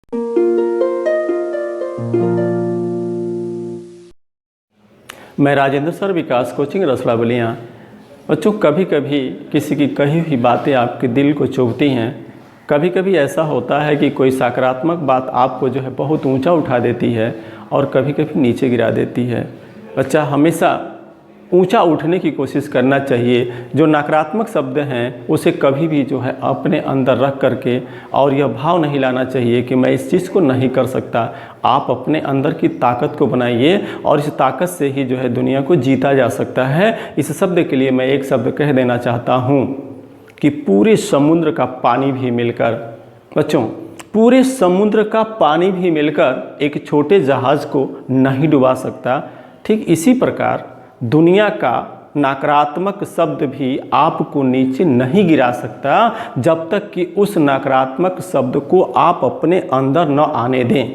मैं राजेंद्र सर, विकास कोचिंग रसला बलिया। बच्चों, कभी कभी किसी की कही हुई बातें आपके दिल को चुभती हैं। कभी कभी ऐसा होता है कि कोई सकारात्मक बात आपको जो है बहुत ऊंचा उठा देती है और कभी कभी नीचे गिरा देती है। बच्चा, हमेशा ऊंचा उठने की कोशिश करना चाहिए। जो नकारात्मक शब्द हैं उसे कभी भी जो है अपने अंदर रख करके और यह भाव नहीं लाना चाहिए कि मैं इस चीज़ को नहीं कर सकता। आप अपने अंदर की ताकत को बनाइए और इस ताकत से ही जो है दुनिया को जीता जा सकता है। इस शब्द के लिए मैं एक शब्द कह देना चाहता हूँ कि पूरे समुद्र का पानी भी मिलकर, बच्चों, पूरे समुद्र का पानी भी मिलकर एक छोटे जहाज़ को नहीं डुबा सकता। ठीक इसी प्रकार दुनिया का नकारात्मक शब्द भी आपको नीचे नहीं गिरा सकता जब तक कि उस नकारात्मक शब्द को आप अपने अंदर न आने दें।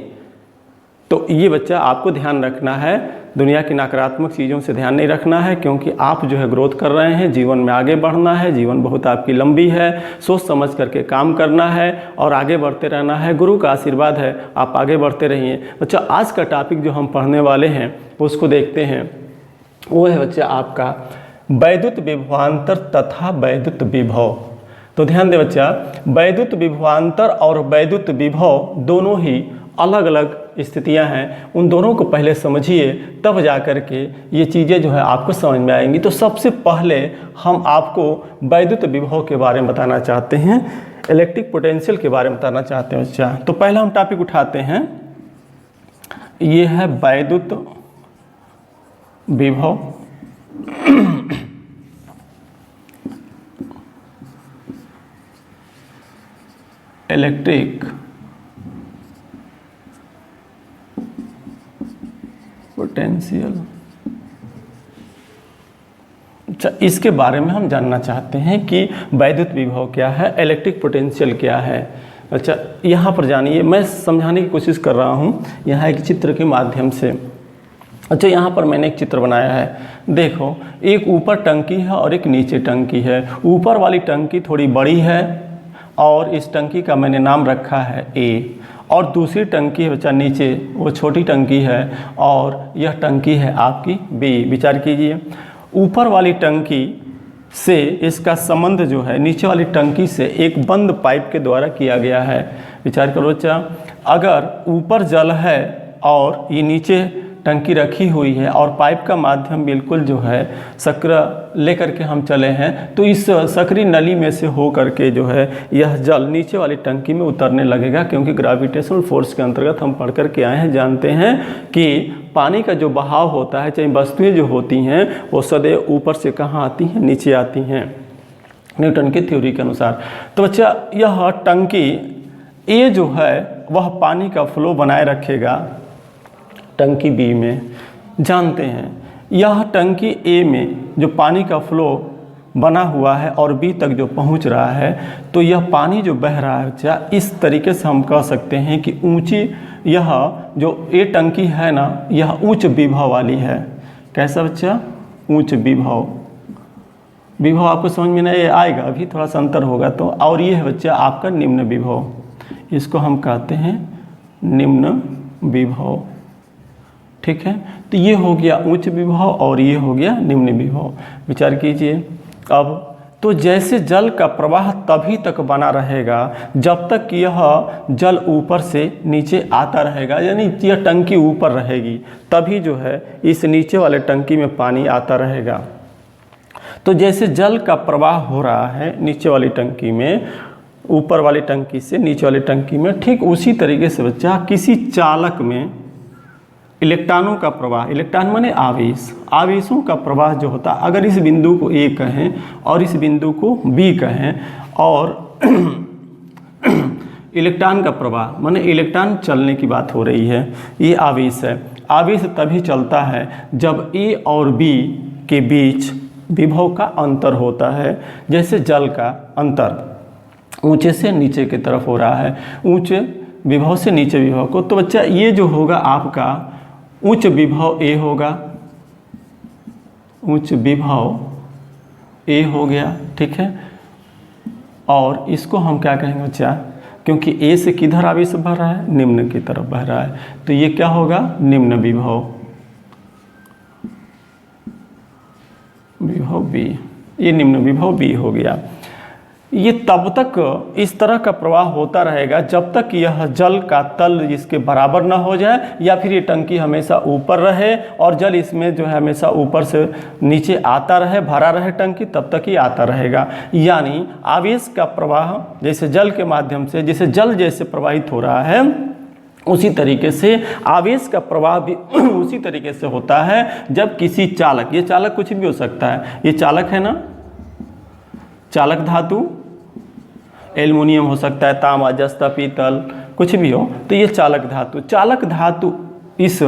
तो ये बच्चा आपको ध्यान रखना है, दुनिया की नकारात्मक चीज़ों से ध्यान नहीं रखना है, क्योंकि आप जो है ग्रोथ कर रहे हैं, जीवन में आगे बढ़ना है, जीवन बहुत आपकी लंबी है, सोच समझ करके काम करना है और आगे बढ़ते रहना है। गुरु का आशीर्वाद है, आप आगे बढ़ते रहिए। बच्चा, आज का टॉपिक जो हम पढ़ने वाले हैं उसको देखते हैं। वो है बच्चा आपका वैद्युत विभवांतर तथा वैद्युत विभव। तो ध्यान दे बच्चा, वैद्युत विभवांतर और वैद्युत विभव दोनों ही अलग अलग स्थितियां हैं। उन दोनों को पहले समझिए, तब जा कर के ये चीज़ें जो है आपको समझ में आएंगी। तो सबसे पहले हम आपको वैद्युत विभव के बारे में बताना चाहते हैं, इलेक्ट्रिक पोटेंशियल के बारे में बताना चाहते हैं बच्चा। तो पहला हम टॉपिक उठाते हैं, ये है वैद्युत विभव। Electric potential. अच्छा, इसके बारे में हम जानना चाहते हैं कि वैद्युत विभव क्या है, इलेक्ट्रिक पोटेंशियल क्या है। अच्छा, यहाँ पर जानिए, मैं समझाने की कोशिश कर रहा हूँ यहाँ एक चित्र के माध्यम से। अच्छा, यहाँ पर मैंने एक चित्र बनाया है, देखो, एक ऊपर टंकी है और एक नीचे टंकी है। ऊपर वाली टंकी थोड़ी बड़ी है और इस टंकी का मैंने नाम रखा है ए, और दूसरी टंकी है बच्चा नीचे, वो छोटी टंकी है और यह टंकी है आपकी बी। विचार कीजिए, ऊपर वाली टंकी से इसका संबंध जो है नीचे वाली टंकी से एक बंद पाइप के द्वारा किया गया है। विचार करो बच्चा, अगर ऊपर जल है और ये नीचे टंकी रखी हुई है और पाइप का माध्यम बिल्कुल जो है सक्र लेकर के हम चले हैं, तो इस सक्रिय नली में से हो करके जो है यह जल नीचे वाली टंकी में उतरने लगेगा, क्योंकि ग्रेविटेशनल फोर्स के अंतर्गत हम पढ़ कर के आए हैं, जानते हैं कि पानी का जो बहाव होता है, चाहे वस्तुएं जो होती हैं वो सदैव ऊपर से कहाँ आती हैं, नीचे आती हैं, न्यूटन की थ्योरी के अनुसार। तो बच्चा, यह टंकी ए जो है वह पानी का फ्लो बनाए रखेगा टंकी बी में। जानते हैं यह टंकी ए में जो पानी का फ्लो बना हुआ है और बी तक जो पहुंच रहा है, तो यह पानी जो बह रहा है बच्चा, इस तरीके से हम कह सकते हैं कि ऊंची, यह जो ए टंकी है ना, यह उच्च विभव वाली है। कैसा बच्चा? उच्च विभव। विभव आपको समझ में नहीं आएगा, अभी थोड़ा सा अंतर होगा। तो और ये है बच्चा आपका निम्न विभव, इसको हम कहते हैं निम्न विभव। ठीक है, तो ये हो गया उच्च विभव और ये हो गया निम्न विभव। विचार कीजिए अब, तो जैसे जल का प्रवाह तभी तक बना रहेगा जब तक कि यह जल ऊपर से नीचे आता रहेगा, यानी यह टंकी ऊपर रहेगी, तभी जो है इस नीचे वाले टंकी में पानी आता रहेगा। तो जैसे जल का प्रवाह हो रहा है नीचे वाली टंकी में, ऊपर वाली टंकी से नीचे वाली टंकी में, ठीक उसी तरीके से बच्चा किसी चालक में इलेक्ट्रॉनों का प्रवाह, इलेक्ट्रॉन माने आवेश, आवेशों का प्रवाह जो होता है, अगर इस बिंदु को ए कहें और इस बिंदु को बी कहें, और इलेक्ट्रॉन का प्रवाह माने इलेक्ट्रॉन चलने की बात हो रही है, ये आवेश है। आवेश तभी चलता है जब ए और बी के बीच विभव का अंतर होता है। जैसे जल का अंतर ऊंचे से नीचे की तरफ हो रहा है, ऊंचे विभव से नीचे विभव को, तो बच्चा ये जो होगा आपका उच्च विभव ए होगा, उच्च विभव ए हो गया। ठीक है, और इसको हम क्या कहेंगे बच्चा? क्योंकि ए से किधर आवेश बह रहा है, निम्न की तरफ बह रहा है, तो ये क्या होगा, निम्न विभव, विभव बी, ये निम्न विभव बी हो गया। ये तब तक इस तरह का प्रवाह होता रहेगा जब तक यह जल का तल इसके बराबर ना हो जाए, या फिर ये टंकी हमेशा ऊपर रहे और जल इसमें जो है हमेशा ऊपर से नीचे आता रहे, भरा रहे टंकी, तब तक ही आता रहेगा। यानी आवेश का प्रवाह जैसे जल के माध्यम से, जैसे जल जैसे प्रवाहित हो रहा है, उसी तरीके से आवेश का प्रवाह भी उसी तरीके से होता है जब किसी चालक, ये चालक कुछ भी हो सकता है, ये चालक है ना, चालक धातु एल्युमिनियम हो सकता है, तांबा, जस्ता, पीतल, कुछ भी हो, तो ये चालक धातु, चालक धातु इस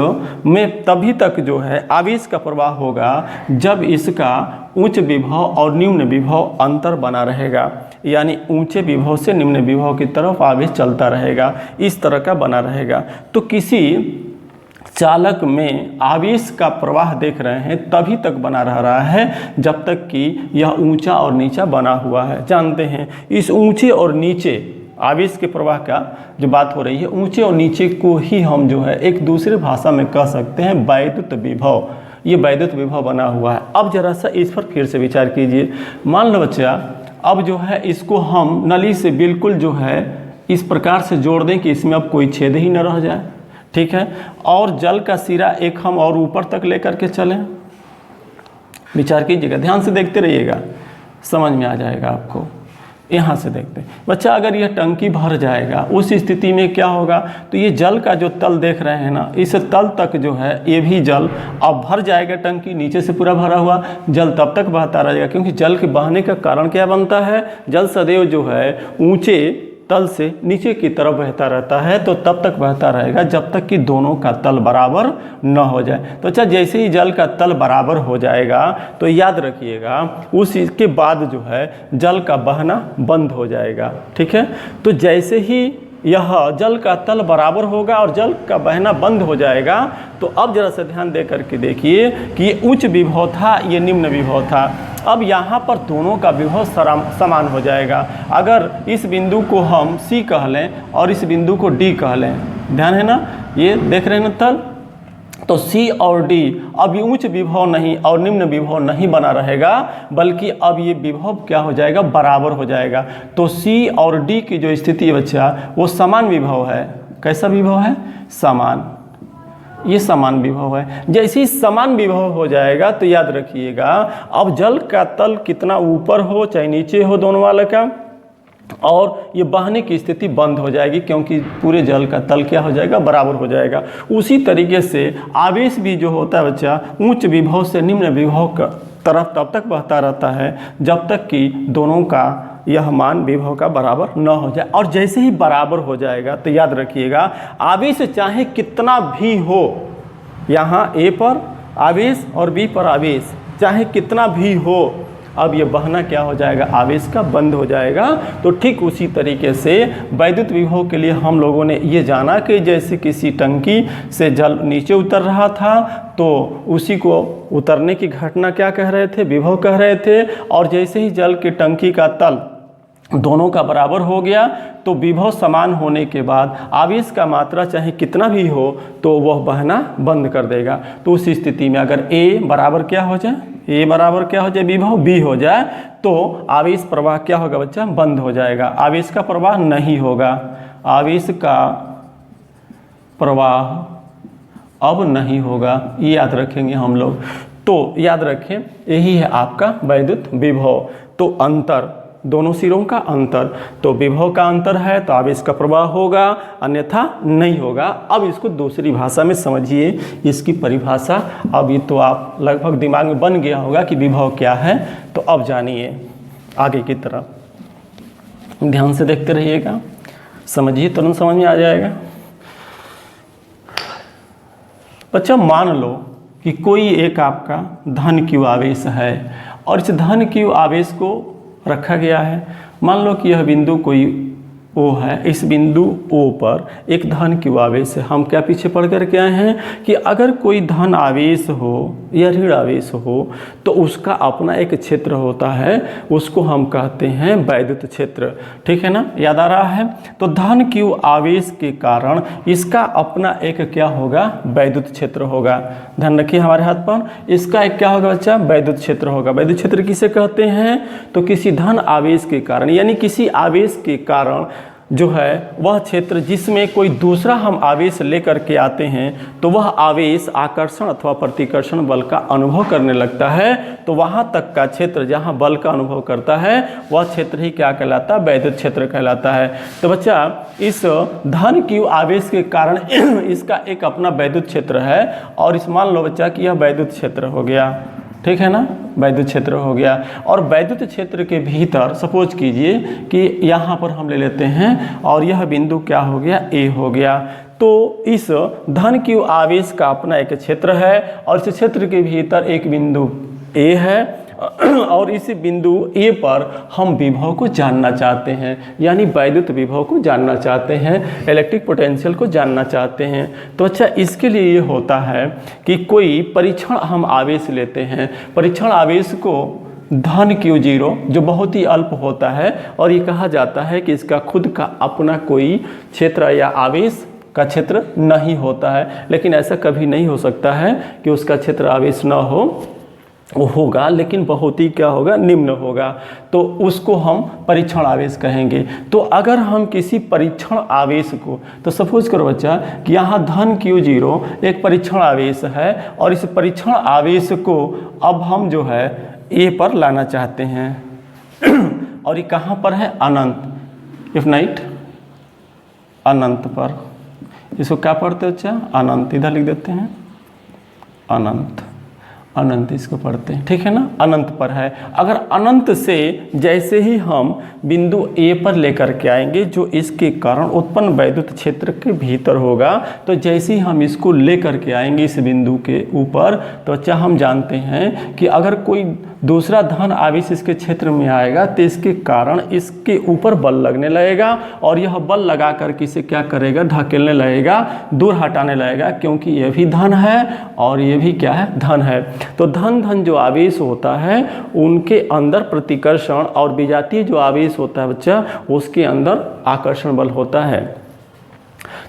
में तभी तक जो है आवेश का प्रवाह होगा जब इसका उच्च विभव और निम्न विभव अंतर बना रहेगा, यानी ऊंचे विभव से निम्न विभव की तरफ आवेश चलता रहेगा, इस तरह का बना रहेगा। तो किसी चालक में आवेश का प्रवाह देख रहे हैं तभी तक बना रह रहा है जब तक कि यह ऊंचा और नीचा बना हुआ है। जानते हैं इस ऊंचे और नीचे आवेश के प्रवाह का जो बात हो रही है, ऊंचे और नीचे को ही हम जो है एक दूसरे भाषा में कह सकते हैं वैद्युत विभव। ये वैद्युत विभव बना हुआ है। अब जरा सा इस पर फिर से विचार कीजिए। मान लो बच्चा, अब जो है इसको हम नली से बिल्कुल जो है इस प्रकार से जोड़ दें कि इसमें अब कोई छेद ही न रह जाए, ठीक है, और जल का सिरा एक हम और ऊपर तक लेकर के चलें। विचार कीजिएगा, ध्यान से देखते रहिएगा, समझ में आ जाएगा आपको। यहाँ से देखते हैं बच्चा, अगर यह टंकी भर जाएगा उस स्थिति में क्या होगा, तो ये जल का जो तल देख रहे हैं ना, इस तल तक जो है ये भी जल अब भर जाएगा। टंकी नीचे से पूरा भरा हुआ जल तब तक बहता रहेगा, क्योंकि जल के बहने का कारण क्या बनता है, जल सदैव जो है ऊंचे तल से नीचे की तरफ बहता रहता है, तो तब तक बहता रहेगा जब तक कि दोनों का तल बराबर न हो जाए। तो अच्छा, जैसे ही जल का तल बराबर हो जाएगा तो याद रखिएगा उसके बाद जो है जल का बहना बंद हो जाएगा, ठीक है। तो जैसे ही यह जल का तल बराबर होगा और जल का बहना बंद हो जाएगा, तो अब जरा सा ध्यान दे करके देखिए कि ये उच्च विभव था, ये निम्न विभव था। अब यहाँ पर दोनों का विभव समान हो जाएगा। अगर इस बिंदु को हम C कह लें और इस बिंदु को D कह लें, ध्यान है ना, ये देख रहे हैं ना तल, तो C और D अब ये उच्च विभव नहीं और निम्न विभव नहीं बना रहेगा, बल्कि अब ये विभव क्या हो जाएगा, बराबर हो जाएगा। तो C और D की जो स्थिति है बच्चा, वो समान विभव है। कैसा विभव है, समान, ये समान विभव है। जैसे ही समान विभव हो जाएगा तो याद रखिएगा अब जल का तल कितना ऊपर हो चाहे नीचे हो, दोनों वाले का, और ये बहने की स्थिति बंद हो जाएगी, क्योंकि पूरे जल का तल क्या हो जाएगा, बराबर हो जाएगा। उसी तरीके से आवेश भी जो होता है बच्चा, उच्च विभव से निम्न विभव का तरफ तब तक बहता रहता है जब तक कि दोनों का यह मान विभव का बराबर न हो जाए। और जैसे ही बराबर हो जाएगा तो याद रखिएगा आवेश चाहे कितना भी हो, यहाँ ए पर आवेश और बी पर आवेश चाहे कितना भी हो, अब ये बहना क्या हो जाएगा, आवेश का बंद हो जाएगा। तो ठीक उसी तरीके से वैद्युत विभव के लिए हम लोगों ने ये जाना कि जैसे किसी टंकी से जल नीचे उतर रहा था तो उसी को उतरने की घटना क्या कह रहे थे, विभव कह रहे थे। और जैसे ही जल की टंकी का तल दोनों का बराबर हो गया तो विभव समान होने के बाद आवेश का मात्रा चाहे कितना भी हो तो वह बहना बंद कर देगा। तो उस स्थिति में अगर ए बराबर क्या हो जाए, ए बराबर क्या हो जाए, विभव बी हो जाए, तो आवेश प्रवाह क्या होगा बच्चा, बंद हो जाएगा, आवेश का प्रवाह नहीं होगा। आवेश का प्रवाह अब नहीं होगा, ये याद रखेंगे हम लोग। तो याद रखें यही है आपका वैद्युत विभव। तो अंतर, दोनों सिरों का अंतर, तो विभव का अंतर है तो आवेश का प्रवाह होगा, अन्यथा नहीं होगा। अब इसको दूसरी भाषा में समझिए, इसकी परिभाषा अब ये तो आप लगभग दिमाग में बन गया होगा कि विभव क्या है। तो अब जानिए आगे की तरफ, ध्यान से देखते रहिएगा, समझिए, तुरंत समझ में आ जाएगा। बच्चा मान लो कि कोई एक आपका धन Q आवेश है और इस धन Q आवेश को रखा गया है। मान लो कि यह बिंदु कोई O है, इस बिंदु O पर एक धन Q आवेश है। हम क्या पीछे पढ़ कर के आए हैं कि अगर कोई धन आवेश हो या ऋण आवेश हो तो उसका अपना एक क्षेत्र होता है, उसको हम कहते हैं वैद्युत क्षेत्र। ठीक है ना, याद आ रहा है। तो धन q आवेश के कारण इसका अपना एक क्या होगा, वैद्युत क्षेत्र होगा। ध्यान रखिए हमारे हाथ पर, इसका एक क्या होगा बच्चा, वैद्युत क्षेत्र होगा। वैद्युत क्षेत्र किसे कहते हैं, तो किसी धन आवेश के कारण, यानी किसी आवेश के कारण जो है वह क्षेत्र जिसमें कोई दूसरा हम आवेश लेकर के आते हैं तो वह आवेश आकर्षण अथवा प्रतिकर्षण बल का अनुभव करने लगता है। तो वहाँ तक का क्षेत्र जहाँ बल का अनुभव करता है वह क्षेत्र ही क्या कहलाता है, वैद्युत क्षेत्र कहलाता है। तो बच्चा इस धन q आवेश के कारण इसका एक अपना वैद्युत क्षेत्र है, और इस मान लो बच्चा कि यह वैद्युत क्षेत्र हो गया। ठीक है ना, वैद्युत क्षेत्र हो गया। और वैद्युत क्षेत्र के भीतर सपोज कीजिए कि यहाँ पर हम ले लेते हैं और यह बिंदु क्या हो गया, ए हो गया। तो इस धन q आवेश का अपना एक क्षेत्र है और इस क्षेत्र के भीतर एक बिंदु ए है और इस बिंदु ए पर हम विभव को जानना चाहते हैं, यानी वैद्युत विभव को जानना चाहते हैं, इलेक्ट्रिक पोटेंशियल को जानना चाहते हैं। तो अच्छा, इसके लिए ये होता है कि कोई परीक्षण हम आवेश लेते हैं, परीक्षण आवेश को धन q0 जो बहुत ही अल्प होता है, और ये कहा जाता है कि इसका खुद का अपना कोई क्षेत्र या आवेश का क्षेत्र नहीं होता है। लेकिन ऐसा कभी नहीं हो सकता है कि उसका क्षेत्र आवेश न हो, वो होगा लेकिन बहुत ही क्या होगा, निम्न होगा। तो उसको हम परीक्षण आवेश कहेंगे। तो अगर हम किसी परीक्षण आवेश को, तो सपोज करो बच्चा कि यहाँ धन q0 एक परीक्षण आवेश है और इस परीक्षण आवेश को अब हम जो है ए पर लाना चाहते हैं और ये कहाँ पर है, अनंत, इफ नाइट अनंत पर। इसको क्या पढ़ते हो बच्चा, अनंत, इधर लिख देते हैं अनंत, अनंत इसको पढ़ते हैं। ठीक है ना, अनंत पर है। अगर अनंत से जैसे ही हम बिंदु ए पर लेकर के आएंगे जो इसके कारण उत्पन्न वैद्युत क्षेत्र के भीतर होगा, तो जैसे ही हम इसको लेकर के आएंगे इस बिंदु के ऊपर, तो अच्छा हम जानते हैं कि अगर कोई दूसरा धन आवेश इसके क्षेत्र में आएगा तो इसके कारण इसके ऊपर बल लगने लगेगा और यह बल लगा करके इसे क्या करेगा, ढकेलने लगेगा, दूर हटाने लगेगा, क्योंकि यह भी धन है और ये भी क्या है, धन है। तो धन धन जो आवेश होता है उनके अंदर प्रतिकर्षण और विजातीय जो आवेश होता है बच्चा उसके अंदर आकर्षण बल होता है।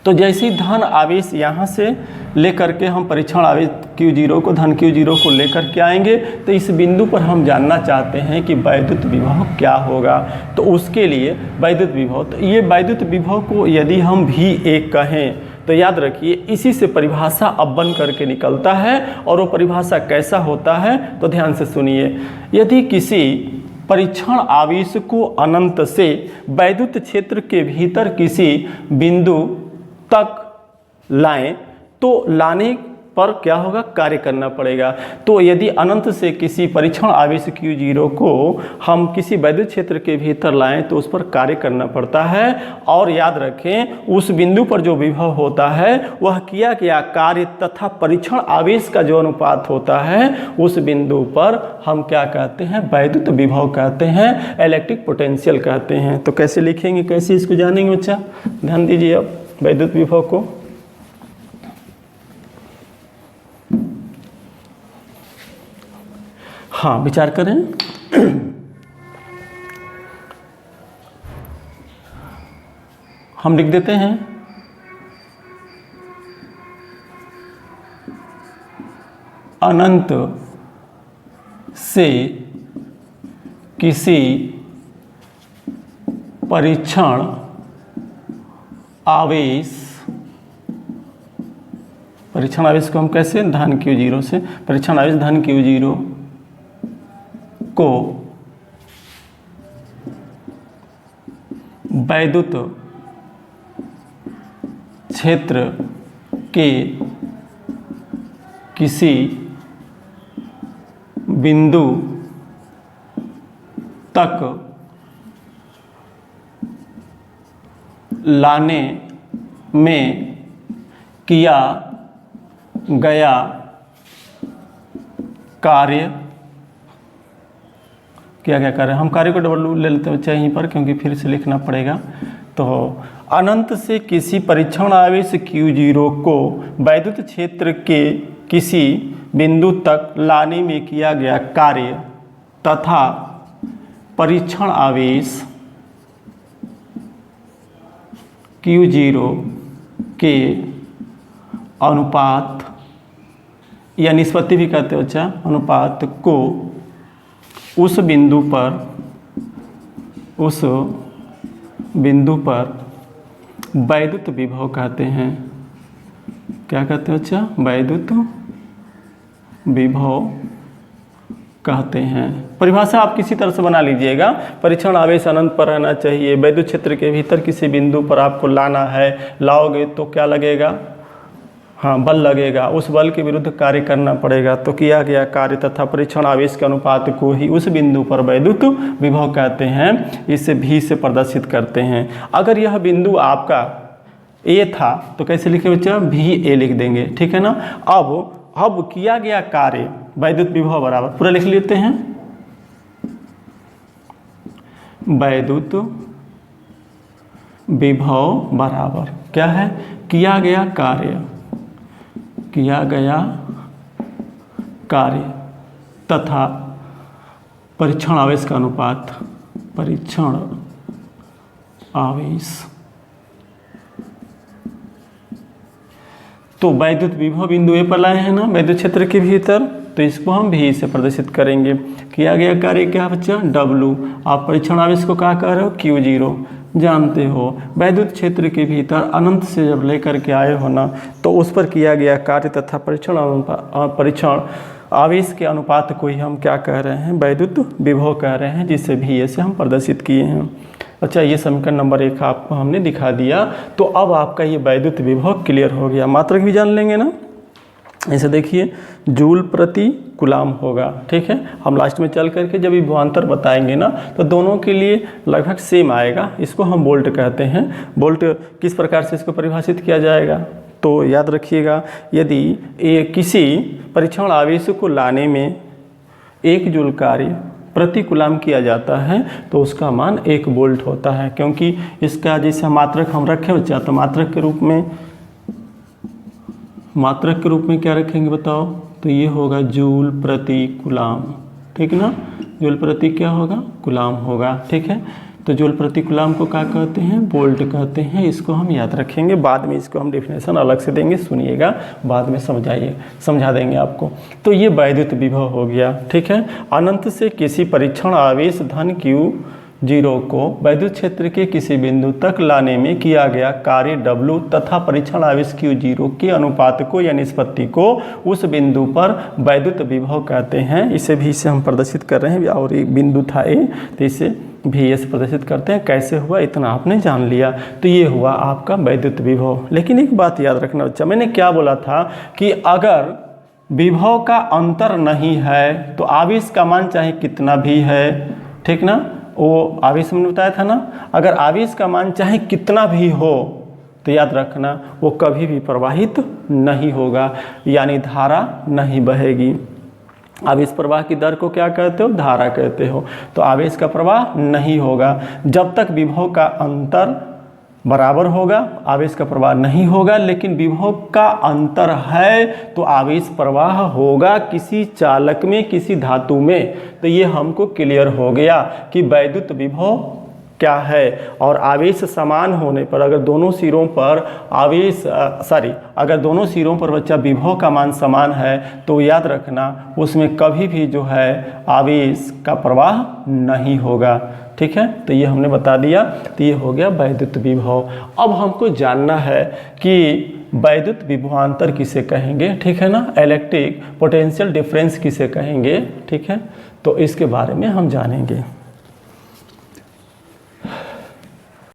तो जैसे ही धन आवेश यहाँ से लेकर के हम परीक्षण आवेश q0 को, धन q0 को लेकर के आएंगे, तो इस बिंदु पर हम जानना चाहते हैं कि वैद्युत विभव क्या होगा। तो उसके लिए वैद्युत विभव, तो ये वैद्युत विभव को यदि हम V1 कहें तो याद रखिए इसी से परिभाषा अब बन करके निकलता है। और वो परिभाषा कैसा होता है, तो ध्यान से सुनिए। यदि किसी परीक्षण आवेश को अनंत से वैद्युत क्षेत्र के भीतर किसी बिंदु तक लाएं तो लाने पर क्या होगा, कार्य करना पड़ेगा। तो यदि अनंत से किसी परीक्षण आवेश q0 को हम किसी वैद्युत क्षेत्र के भीतर लाएं तो उस पर कार्य करना पड़ता है। और याद रखें उस बिंदु पर जो विभव होता है वह किया गया कार्य तथा परीक्षण आवेश का जो अनुपात होता है उस बिंदु पर हम क्या कहते हैं, वैद्युत विभव कहते हैं, इलेक्ट्रिक पोटेंशियल कहते हैं। तो कैसे लिखेंगे, कैसे इसको जानेंगे बच्चा, ध्यान दीजिए अब वैद्युत विभव को। हाँ, विचार करें। हम लिख देते हैं अनंत से किसी परीक्षण आवेश, परीक्षण आवेश को हम कैसे, धन q0 से, परीक्षण आवेश धन q0 को वैद्युत क्षेत्र के किसी बिंदु तक लाने में किया गया कार्य, किया गया कार्य, हम कार्य को डबल ले लेते हैं बच्चा यहीं पर क्योंकि फिर से लिखना पड़ेगा। तो अनंत से किसी परीक्षण आवेश q0 को वैद्युत क्षेत्र के किसी बिंदु तक लाने में किया गया कार्य तथा परीक्षण आवेश Q0 के अनुपात या निष्पत्ति भी कहते हो अच्छा, अनुपात को उस बिंदु पर वैद्युत विभव कहते हैं। क्या कहते हो अच्छा? वैद्युत विभव कहते हैं। परिभाषा आप किसी तरह से बना लीजिएगा। परीक्षण आवेश अनंत पर रहना चाहिए, वैद्युत क्षेत्र के भीतर किसी बिंदु पर आपको लाना है, लाओगे तो क्या लगेगा? हाँ, बल लगेगा, उस बल के विरुद्ध कार्य करना पड़ेगा, तो किया गया कार्य तथा परीक्षण आवेश के अनुपात को ही उस बिंदु पर वैद्युत विभव कहते हैं। इसे भी से प्रदर्शित करते हैं। अगर यह बिंदु आपका ए था तो कैसे लिखे बच्चा? भी ए लिख देंगे, ठीक है ना। अब किया गया कार्य वैद्युत विभव बराबर, पूरा लिख लेते हैं, वैद्युत विभव बराबर क्या है? किया गया कार्य तथा परीक्षण आवेश का अनुपात, परीक्षण आवेश। तो वैद्युत विभव बिंदु ए पर लाए हैं ना वैद्युत क्षेत्र के भीतर, तो इसको हम भी से प्रदर्शित करेंगे। किया गया कार्य क्या बच्चा? W। आप परीक्षण आवेश को क्या कह रहे हो? Q0 जानते हो। वैद्युत क्षेत्र के भीतर अनंत से जब लेकर के आए हो ना, तो उस पर किया गया कार्य तथा परीक्षण आवेश के अनुपात को ही हम क्या कह रहे हैं? वैद्युत विभव कह रहे हैं, जिसे भी से हम प्रदर्शित किए हैं। अच्छा, ये समीकरण नंबर 1 आपको हमने दिखा दिया। तो अब आपका ये वैद्युत विभव क्लियर हो गया। मात्रक भी जान लेंगे ना। ऐसे देखिए, जूल प्रति कूलाम होगा, ठीक है। हम लास्ट में चल करके जब विभवांतर बताएंगे ना, तो दोनों के लिए लगभग सेम आएगा। इसको हम वोल्ट कहते हैं। वोल्ट किस प्रकार से इसको परिभाषित किया जाएगा? तो याद रखिएगा, यदि किसी परीक्षण आवेश को लाने में 1 जूल कार्य प्रति कूलाम किया जाता है तो उसका मान 1 वोल्ट होता है। क्योंकि इसका जैसे मात्रक हम रखे बच्चा, तो मात्रक के रूप में क्या रखेंगे बताओ? तो ये होगा जूल प्रति कूलाम, ठीक ना। जूल प्रति क्या होगा? कूलाम होगा, ठीक है। तो जूल प्रति कूलाम को क्या कहते हैं? वोल्ट कहते हैं। इसको हम याद रखेंगे, बाद में इसको हम डेफिनेशन अलग से देंगे, सुनिएगा, बाद में समझा देंगे आपको। तो ये वैद्युत विभव हो गया, ठीक है। अनंत से किसी परीक्षण आवेश धन Q0 को वैद्युत क्षेत्र के किसी बिंदु तक लाने में किया गया कार्य W तथा परीक्षण आवेश Q0 के अनुपात को या निष्पत्ति को उस बिंदु पर वैद्युत विभव कहते हैं। इसे भी हम प्रदर्शित कर रहे हैं, और एक बिंदु था ए, तो इसे भी से प्रदर्शित करते हैं। कैसे हुआ इतना आपने जान लिया। तो ये हुआ आपका वैद्युत विभव। लेकिन एक बात याद रखना बच्चा, मैंने क्या बोला था कि अगर विभव का अंतर नहीं है तो आवेश का मान चाहे कितना भी है, ठीक ना। वो आवेश हमने बताया था ना, अगर आवेश का मान चाहे कितना भी हो तो याद रखना वो कभी भी प्रवाहित नहीं होगा, यानी धारा नहीं बहेगी। आवेश प्रवाह की दर को क्या कहते हो? धारा कहते हो। तो आवेश का प्रवाह नहीं होगा। जब तक विभव का अंतर बराबर होगा आवेश का प्रवाह नहीं होगा, लेकिन विभव का अंतर है तो आवेश प्रवाह होगा किसी चालक में, किसी धातु में। तो ये हमको क्लियर हो गया कि वैद्युत विभव क्या है। और आवेश समान होने पर अगर दोनों सिरों पर अगर दोनों सिरों पर बच्चा विभव का मान समान है तो याद रखना उसमें कभी भी जो है आवेश का प्रवाह नहीं होगा, ठीक है। तो ये हमने बता दिया। तो ये हो गया वैद्युत विभव। अब हमको जानना है कि वैद्युत विभवांतर किसे कहेंगे, ठीक है ना। इलेक्ट्रिक पोटेंशियल डिफरेंस किसे कहेंगे, ठीक है। तो इसके बारे में हम जानेंगे।